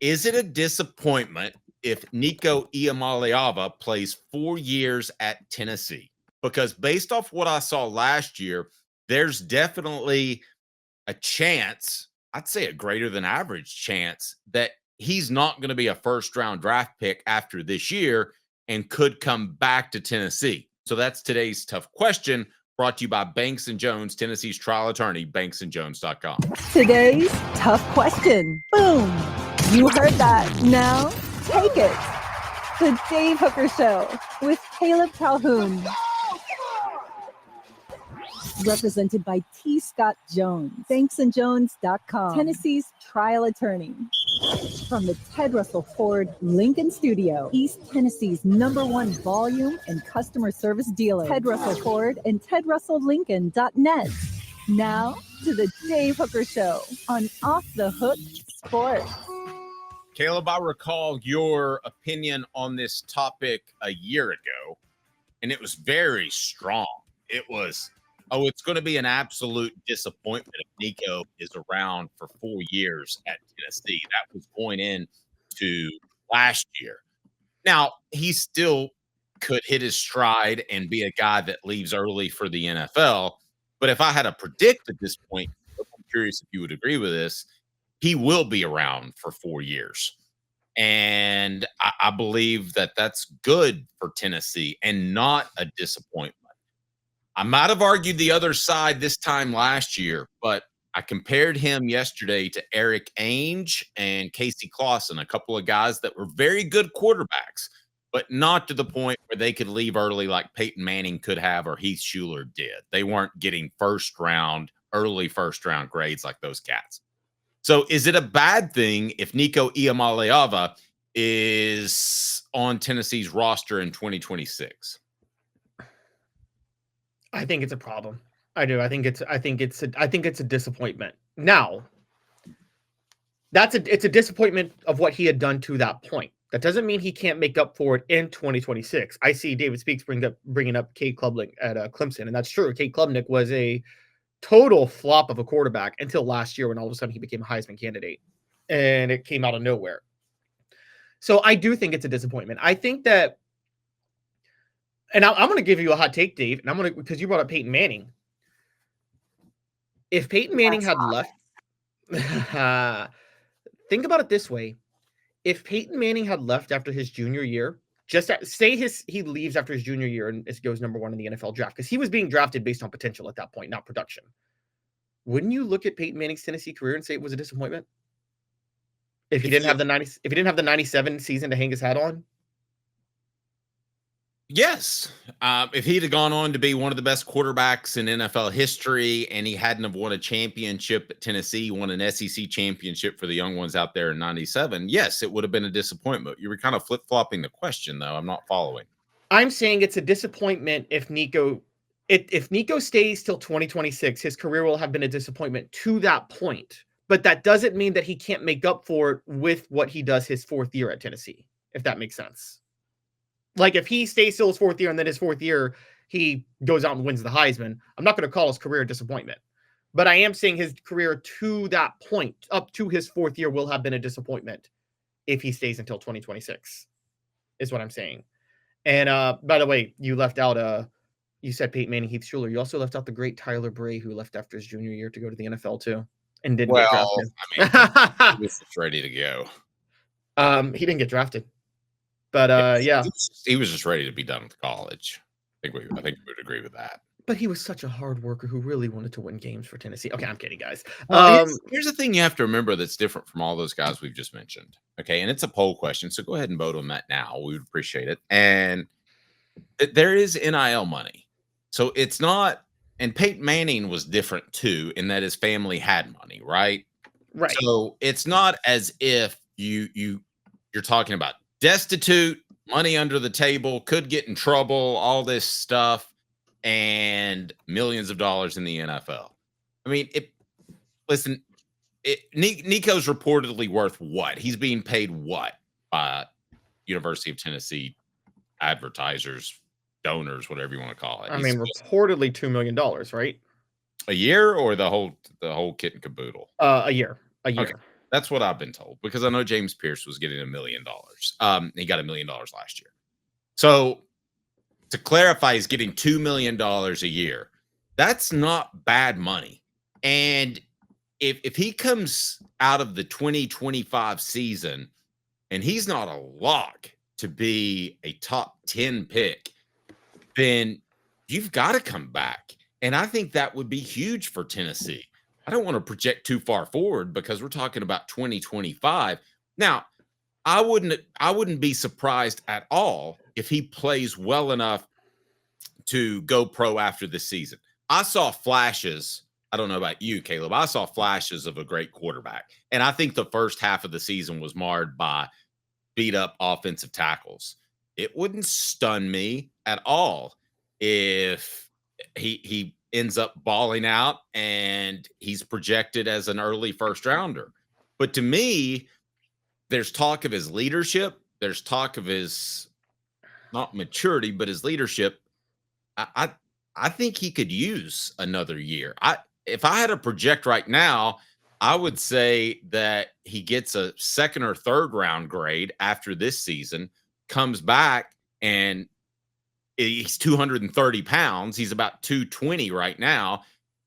Is it a disappointment if Nico Iamaleava plays 4 years at Tennessee? Because based off what I saw last year, there's definitely a chance, I'd say a greater than average chance, that he's not going to be a first round draft pick after this year and could come back to Tennessee. So that's today's tough question, brought to you by Banks and Jones, Tennessee's trial attorney, banksandjones.com. Today's tough question. Boom. You heard that. Now take it. The Dave Hooker Show with Caleb Calhoun. Represented by T. Scott Jones, banksandjones.com, Tennessee's trial attorney. From the Ted Russell Ford Lincoln Studio, East Tennessee's #1 volume and customer service dealer, Ted Russell Ford and TedRussellLincoln.net. Now to the Dave Hooker Show on Off the Hook Sports. Caleb, I recall your opinion on this topic a year ago, and it was very strong. It was, it's going to be an absolute disappointment if Nico is around for 4 years at Tennessee. That was going into last year. Now, he still could hit his stride and be a guy that leaves early for the NFL. But if I had to predict at this point, I'm curious if you would agree with this, he will be around for 4 years. And I believe that that's good for Tennessee and not a disappointment. I might have argued the other side this time last year, but I compared him yesterday to Eric Ainge and Casey Clausen, a couple of guys that were very good quarterbacks, but not to the point where they could leave early like Peyton Manning could have or Heath Schuler did. They weren't getting early first round grades like those cats. So is it a bad thing if Nico Iamaleava is on Tennessee's roster in 2026? I think it's a problem. I do. I think it's a disappointment. Now, it's a disappointment of what he had done to that point. That doesn't mean he can't make up for it in 2026. I see David Speaks bringing up Cade Klubnik at Clemson, and that's true. Cade Klubnik was a total flop of a quarterback until last year when all of a sudden he became a Heisman candidate, and it came out of nowhere. So I do think it's a disappointment. I think that, and I'm going to give you a hot take, Dave, and because you brought up Peyton Manning. If Peyton Manning had left, think about it this way. If Peyton Manning had left after his junior year, he leaves after his junior year and goes #1 in the NFL draft, because he was being drafted based on potential at that point, not production. Wouldn't you look at Peyton Manning's Tennessee career and say it was a disappointment? If he didn't have the 97 season to hang his hat on? Yes. If he'd have gone on to be one of the best quarterbacks in NFL history and he hadn't have won a championship at Tennessee, won an SEC championship for the young ones out there in 97, yes, it would have been a disappointment. You were kind of flip-flopping the question, though. I'm not following. I'm saying it's a disappointment if Nico stays till 2026, his career will have been a disappointment to that point. But that doesn't mean that he can't make up for it with what he does his 4th year at Tennessee, if that makes sense. Like, if he stays till his 4th year and then his 4th year, he goes out and wins the Heisman, I'm not going to call his career a disappointment. But I am saying his career to that point, up to his 4th year, will have been a disappointment if he stays until 2026, is what I'm saying. And by the way, you left out, you said Peyton Manning, Heath Schuler. You also left out the great Tyler Bray, who left after his junior year to go to the NFL too, and didn't get drafted. I mean, he was ready to go. He didn't get drafted. But yeah, he was just ready to be done with college. I think we would agree with that. But he was such a hard worker who really wanted to win games for Tennessee. Okay, I'm kidding, guys. Here's the thing you have to remember that's different from all those guys we've just mentioned. Okay, and it's a poll question, so go ahead and vote on that now. We would appreciate it. And there is NIL money, so it's not. And Peyton Manning was different too, in that his family had money, right? Right. So it's not as if you're talking about destitute, money under the table, could get in trouble, all this stuff, and millions of dollars in the NFL. I mean, Nico's reportedly worth what? He's being paid what by University of Tennessee advertisers, donors, whatever you want to call it. I mean, reportedly $2 million, right? A year or the whole kit and caboodle? A year. Okay. That's what I've been told, because I know James Pierce was getting $1 million. He got $1 million last year. So to clarify, he's getting $2 million a year. That's not bad money. And if he comes out of the 2025 season and he's not a lock to be a top 10 pick, then you've got to come back. And I think that would be huge for Tennessee. I don't want to project too far forward because we're talking about 2025. Now, I wouldn't be surprised at all if he plays well enough to go pro after this season. I saw flashes. I don't know about you, Caleb. I saw flashes of a great quarterback. And I think the first half of the season was marred by beat up offensive tackles. It wouldn't stun me at all if he ends up balling out and he's projected as an early first rounder. But to me, there's talk of his leadership. There's talk of his not maturity, but his leadership. I think he could use another year. If I had to project right now, I would say that he gets a second or third round grade after this season, comes back, and he's 230 pounds. He's about 220 right now.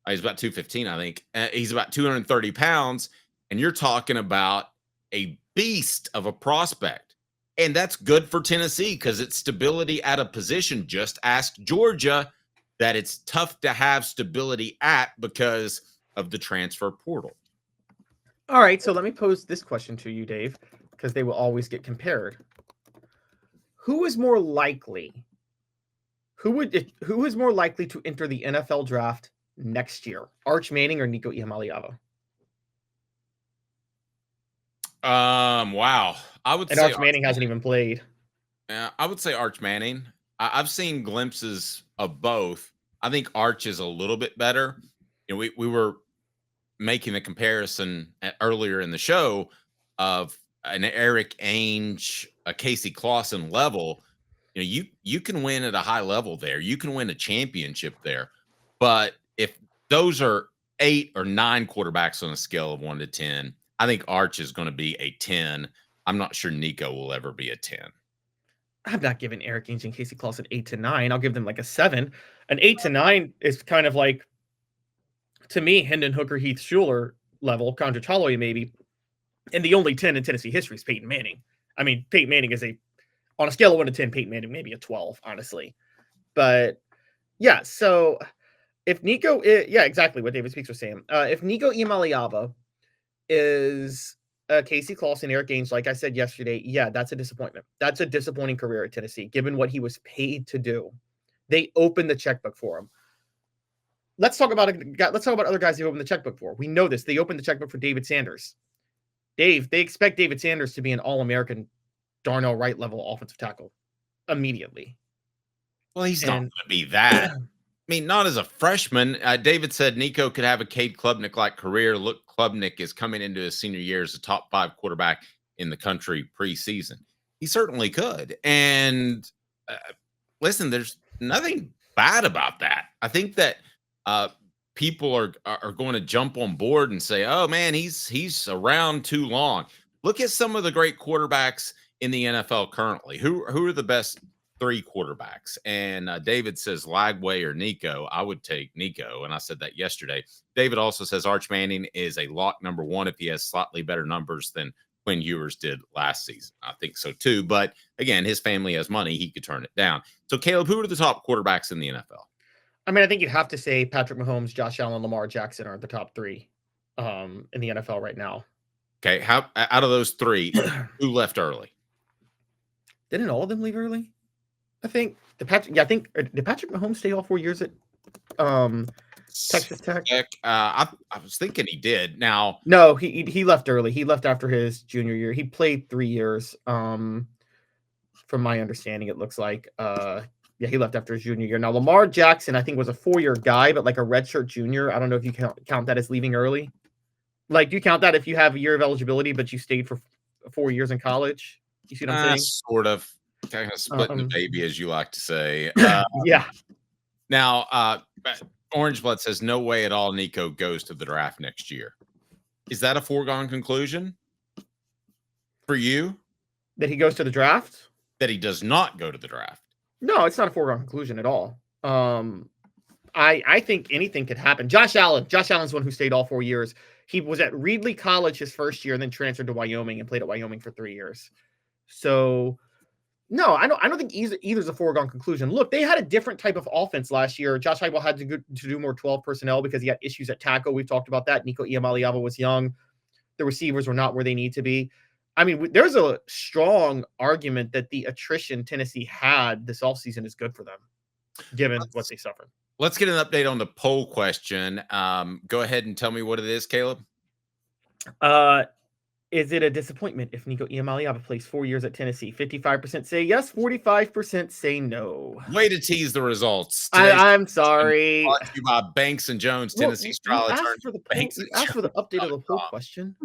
He's about 215, I think. He's about 230 pounds, and you're talking about a beast of a prospect. And that's good for Tennessee because it's stability at a position. Just ask Georgia that it's tough to have stability at because of the transfer portal. All right, so let me pose this question to you, Dave, because they will always get compared. Who is more likely? Who is more likely to enter the NFL draft next year? Arch Manning or Nico Iamaleava? Wow. I would say Arch Manning hasn't even played. Yeah, I would say Arch Manning. I've seen glimpses of both. I think Arch is a little bit better. You know, we were making the comparison earlier in the show of an Eric Ainge, a Casey Clausen level. You know, you can win at a high level there. You can win a championship there. But if those are 8 or 9 quarterbacks on a scale of 1 to 10, I think Arch is going to be a 10. I'm not sure Nico will ever be a 10. I'm not giving Eric Ainge and Casey Clausen 8 to 9. I'll give them like a 7. An 8 to 9 is kind of like, to me, Hendon Hooker, Heath Schuler level, Condra Holloway maybe. And the only 10 in Tennessee history is Peyton Manning. I mean, Peyton Manning is on a scale of 1 to 10, Peyton Manning maybe a 12, honestly. But yeah, so if Nico, exactly what David Speaks was saying. If Nico Iamaleava is Casey Clausen, Eric Ainge, like I said yesterday, yeah, that's a disappointment. That's a disappointing career at Tennessee, given what he was paid to do. They opened the checkbook for him. Let's talk about other guys they opened the checkbook for. We know this. They opened the checkbook for David Sanders. Dave, they expect David Sanders to be an All-American Darnell Wright level offensive tackle immediately. Well, he's not going to be that. I mean, not as a freshman. David said Nico could have a Cade Klubnik-like career. Look, Klubnik is coming into his senior year as a top 5 quarterback in the country preseason. He certainly could. And listen, there's nothing bad about that. I think that people are going to jump on board and say, "Oh man, he's around too long." Look at some of the great quarterbacks in the NFL currently. Who are the best 3 quarterbacks? And David says Lagway or Nico. I would take Nico, and I said that yesterday. David also says Arch Manning is a lock number 1 if he has slightly better numbers than Quinn Ewers did last season. I think so too. But again, his family has money; he could turn it down. So, Caleb, who are the top quarterbacks in the NFL? I mean, I think you'd have to say Patrick Mahomes, Josh Allen, Lamar Jackson are the top 3 in the NFL right now. Okay, how out of those 3, who left early? Didn't all of them leave early? I think did Patrick Mahomes stay all 4 years at Texas Tech? I was thinking he did. Now, no, he left early. He left after his junior year. He played 3 years. From my understanding, it looks like yeah, he left after his junior year. Now, Lamar Jackson, I think, was a 4-year guy, but like a redshirt junior. I don't know if you count that as leaving early. Like, do you count that if you have a year of eligibility, but you stayed for 4 years in college? You see what I'm saying? Sort of. Kind of splitting the baby, as you like to say. Yeah. Now, Orange Blood says, no way at all Nico goes to the draft next year. Is that a foregone conclusion for you? That he goes to the draft? That he does not go to the draft? No, it's not a foregone conclusion at all. I think anything could happen. Josh Allen's one who stayed all 4 years. He was at Reedley College his first year and then transferred to Wyoming and played at Wyoming for 3 years. So no, I don't think either's a foregone conclusion. Look, they had a different type of offense last year. Josh Heupel had to do more 12 personnel because he had issues at tackle. We've talked about that. Nico Iamaleava was young. The receivers were not where they need to be. I mean, there's a strong argument that the attrition Tennessee had this offseason is good for them, given what they suffered. Let's get an update on the poll question. Go ahead and tell me what it is, Caleb. Is it a disappointment if Nico Iamaleava plays 4 years at Tennessee? 55% say yes, 45% say no. Way to tease the results. I'm sorry. Brought to you by Banks and Jones, Tennessee's trial attorney. Ask for the update of the poll question.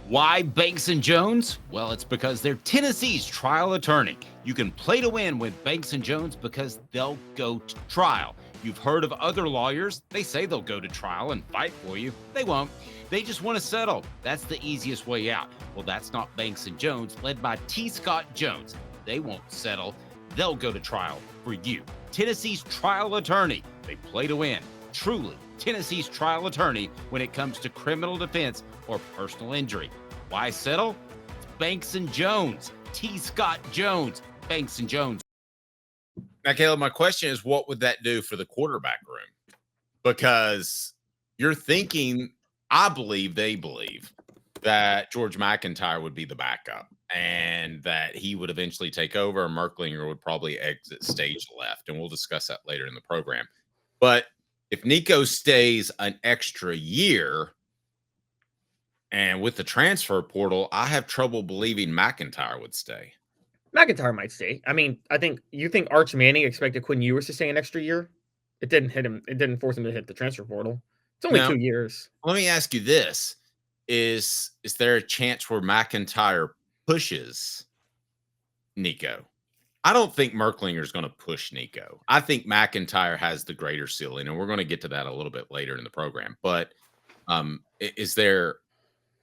Why Banks and Jones? Well, it's because they're Tennessee's trial attorney. You can play to win with Banks and Jones because they'll go to trial. You've heard of other lawyers. They say they'll go to trial and fight for you. They won't. They just want to settle. That's the easiest way out. Well, that's not Banks and Jones, led by T. Scott Jones. They won't settle. They'll go to trial for you. Tennessee's trial attorney. They play to win. Truly, Tennessee's trial attorney when it comes to criminal defense or personal injury. Why settle? It's Banks and Jones. T. Scott Jones. Banks and Jones. Now, Caleb, my question is, what would that do for the quarterback room? Because you're thinking, they believe that George McIntyre would be the backup and that he would eventually take over, and Merklinger would probably exit stage left. And we'll discuss that later in the program. But if Nico stays an extra year, and with the transfer portal, I have trouble believing McIntyre would stay. McIntyre might stay. I mean, you think Arch Manning expected Quinn Ewers to stay an extra year? It didn't hit him. It didn't force him to hit the transfer portal. It's only 2 years. Let me ask you this. Is there a chance where McIntyre pushes Nico? I don't think Merklinger is going to push Nico. I think McIntyre has the greater ceiling, and we're going to get to that a little bit later in the program. But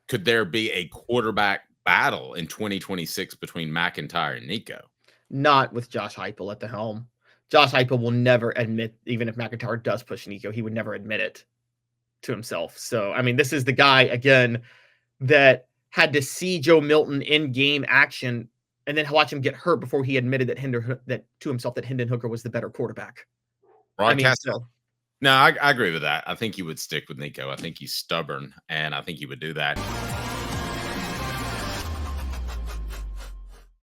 could there be a quarterback battle in 2026 between McIntyre and Nico? Not with Josh Heupel at the helm. Josh Heupel will never admit, even if McIntyre does push Nico, he would never admit it to himself. So, I mean, this is the guy, again, that had to see Joe Milton in game action and then watch him get hurt before he admitted to himself that Hendon Hooker was the better quarterback. No, I agree with that. I think he would stick with Nico. I think he's stubborn, and I think he would do that.